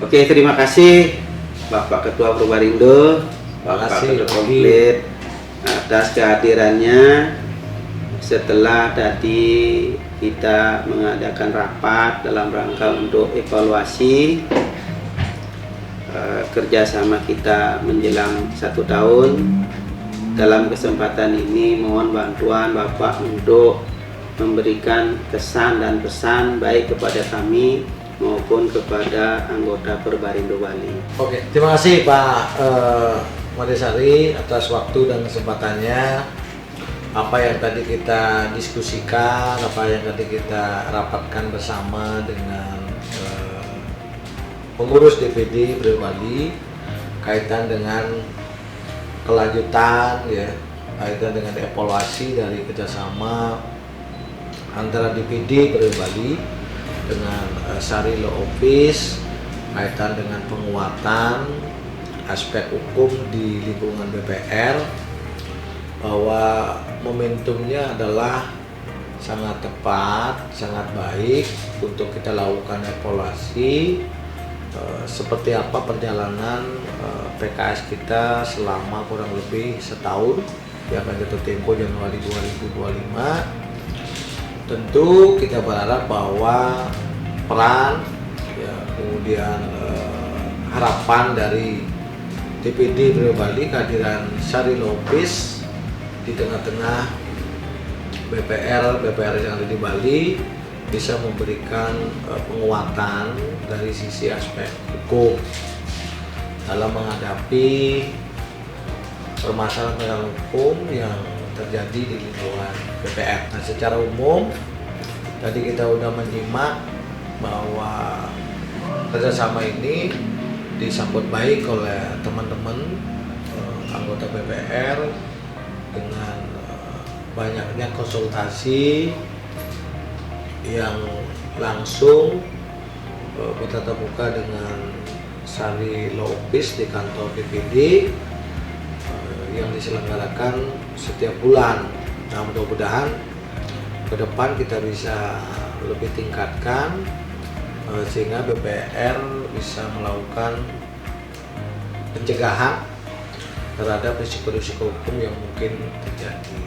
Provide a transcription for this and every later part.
Oke, terima kasih Bapak Ketua Purwarindo, Bapak Ketua Komplit atas kehadirannya. Setelah tadi kita mengadakan rapat dalam rangka untuk evaluasi kerjasama kita menjelang 1 tahun. Dalam kesempatan ini mohon bantuan Bapak untuk memberikan kesan dan pesan baik kepada kami maupun kepada anggota Purwarindo Bali. Oke, terima kasih Pak Madesari atas waktu dan kesempatannya. Apa yang tadi kita diskusikan, apa yang tadi kita rapatkan bersama dengan pengurus DPD Bali kaitan dengan kelanjutan, ya, kaitan dengan evaluasi dari kerjasama antara DPD Bali dengan Sari Law Office kaitan dengan penguatan aspek hukum di lingkungan BPR, bahwa momentumnya adalah sangat tepat, sangat baik untuk kita lakukan evaluasi seperti apa perjalanan PKS kita selama kurang lebih setahun, yang akan jatuh tempo Januari 2025. Tentu kita berharap bahwa peran, ya, kemudian harapan dari DPD Bali, kehadiran Sari Law Office di tengah-tengah BPR yang ada di Bali bisa memberikan penguatan dari sisi aspek hukum dalam menghadapi permasalahan hukum yang terjadi di lingkungan BPR. Nah, secara umum tadi kita sudah menyimak bahwa kerjasama ini disambut baik oleh teman-teman anggota BPR dengan banyaknya konsultasi yang langsung bertatap muka dengan Sari Law Office di kantor DPD yang diselenggarakan setiap bulan. Nah, mudah-mudahan ke depan kita bisa lebih tingkatkan sehingga BPR bisa melakukan pencegahan terhadap risiko-risiko hukum yang mungkin terjadi.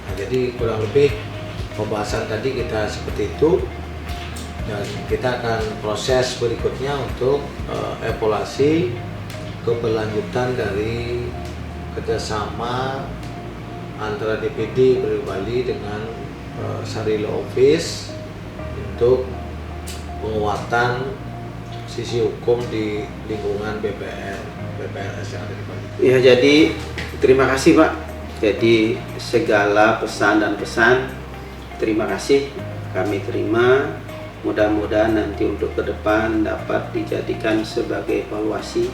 Nah, jadi kurang lebih pembahasan tadi kita seperti itu, dan kita akan proses berikutnya untuk evaluasi keberlanjutan dari kerjasama antara DPD Bali dengan Sari Law Office untuk penguatan sisi hukum di lingkungan BPRS yang ada di Bali. Ya, jadi terima kasih Pak. Jadi segala pesan dan pesan terima kasih kami terima. Mudah-mudahan nanti untuk ke depan dapat dijadikan sebagai evaluasi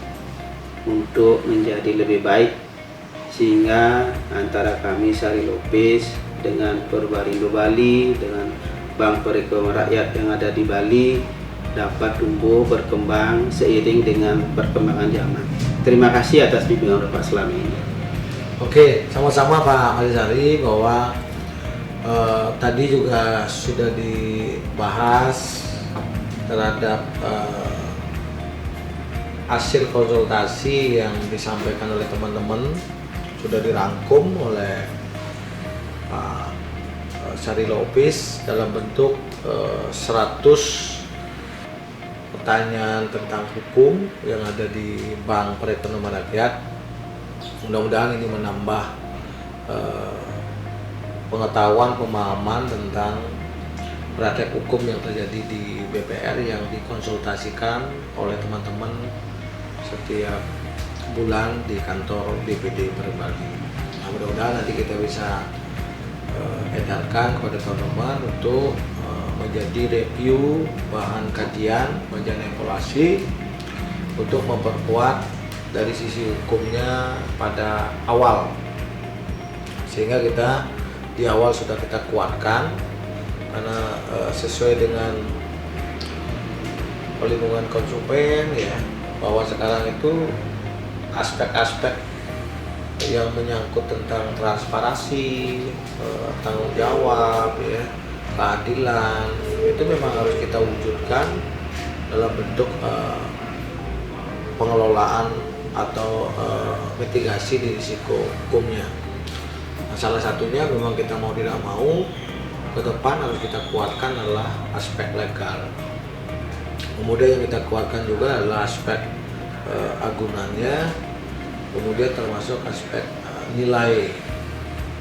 untuk menjadi lebih baik, sehingga antara kami Sari Law Office dengan Purwarindo Bali dengan Bank Perekonomian Rakyat yang ada di Bali dapat tumbuh berkembang seiring dengan perkembangan zaman. Terima kasih atas bimbingan Bapak selama ini. Oke, sama-sama Pak Madesari, bahwa tadi juga sudah dibahas terhadap hasil konsultasi yang disampaikan oleh teman-teman, sudah dirangkum oleh Pak Sari Law Office dalam bentuk 100 pertanyaan tentang hukum yang ada di Bank Perekonomian Rakyat. Mudah-mudahan ini menambah pengetahuan, pemahaman tentang praktek hukum yang terjadi di BPR yang dikonsultasikan oleh teman-teman setiap bulan di kantor DPD Bali. Nah, mudah-mudahan nanti kita bisa edarkan kepada teman-teman untuk menjadi review bahan kajian, bahan evaluasi untuk memperkuat dari sisi hukumnya pada awal, sehingga kita di awal sudah kita kuatkan, karena sesuai dengan pelindungan konsumen, ya, bahwa sekarang itu aspek-aspek yang menyangkut tentang transparansi, tanggung jawab, ya, keadilan, itu memang harus kita wujudkan dalam bentuk pengelolaan atau mitigasi di risiko hukumnya. Nah, salah satunya memang kita mau tidak mau ke depan harus kita kuatkan adalah aspek legal. Kemudian yang kita kuatkan juga adalah aspek agunannya, kemudian termasuk aspek nilai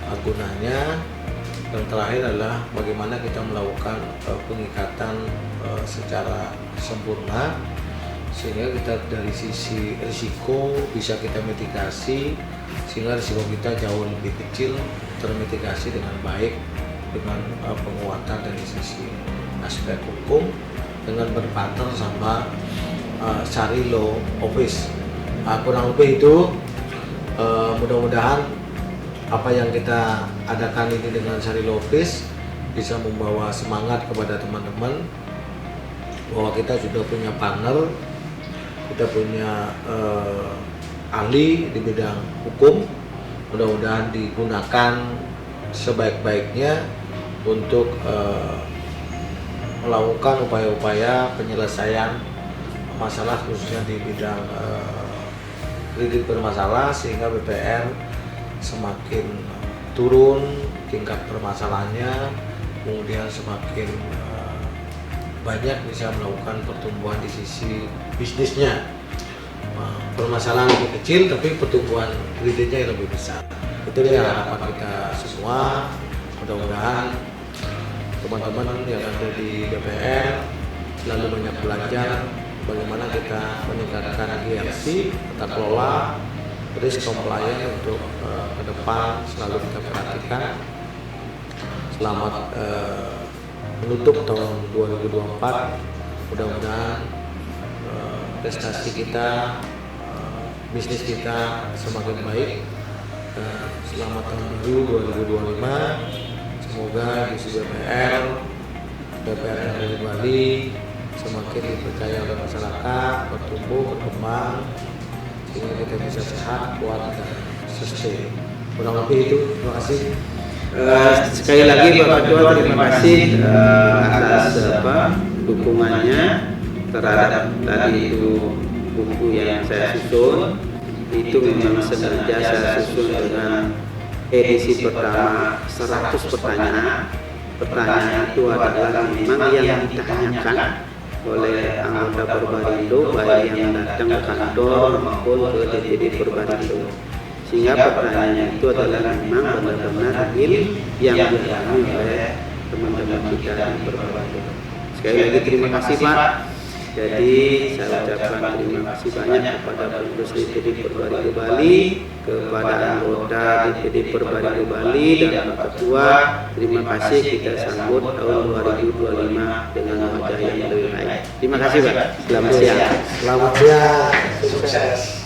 agunannya, dan terakhir adalah bagaimana kita melakukan pengikatan secara sempurna sehingga kita dari sisi risiko bisa kita mitigasi sehingga risiko kita jauh lebih kecil termitigasi dengan baik dengan penguatan dari sisi aspek hukum dengan berpartner sama Syari Law Office. Kurang lebih itu, mudah-mudahan apa yang kita adakan ini dengan Syari Law Office bisa membawa semangat kepada teman-teman bahwa kita sudah punya partner, kita punya ahli di bidang hukum, mudah-mudahan digunakan sebaik-baiknya untuk melakukan upaya-upaya penyelesaian masalah khususnya di bidang kredit bermasalah sehingga BPR semakin turun tingkat permasalahannya, kemudian semakin banyak bisa melakukan pertumbuhan di sisi bisnisnya. Permasalahan lebih kecil tapi pertumbuhan kreditnya yang lebih besar. Itu dia harapan kita semua. Mudah-mudahan teman-teman yang ada di BPR selalu banyak belajar bagaimana kita meningkatkan GRC, tata kelola, risk compliance untuk ke depan selalu kita perhatikan. Selamat menutup tahun 2024. Mudah-mudahan prestasi kita, bisnis kita semakin baik. Selamat tahun baru 2025. Semoga di BPR yang ada di Bali semakin dipercaya oleh masyarakat, bertumbuh, berkembang, sehingga kita bisa sehat, kuat, dan sustain. Kurang lebih itu. Terima kasih. Sekali lagi Bapak Ketua, terima kasih atas dukungannya terhadap tadi itu buku yang saya susun. Itu memang sengaja saya susun dengan edisi pertama 100 pertanyaan. Pertanyaan itu adalah memang yang ditanyakan oleh anggota Perbarindo baik yang datang ke kantor maupun ke DPD Perbarindo, sehingga pertanyaan itu adalah memang benar-benar real yang dialami oleh teman-teman kita di Perbarindo. Sekali lagi terima kasih Pak. Jadi saya ucapkan terima kasih banyak kepada pengurus DPD Perbarindo Bali, kepada anggota DPD Perbarindo Bali dan Pak Ketua. Terima kasih, kita sambut tahun 2025 dengan wajah yang lebih baik. Terima kasih Pak. Selamat siang. Selamat siang. Sukses.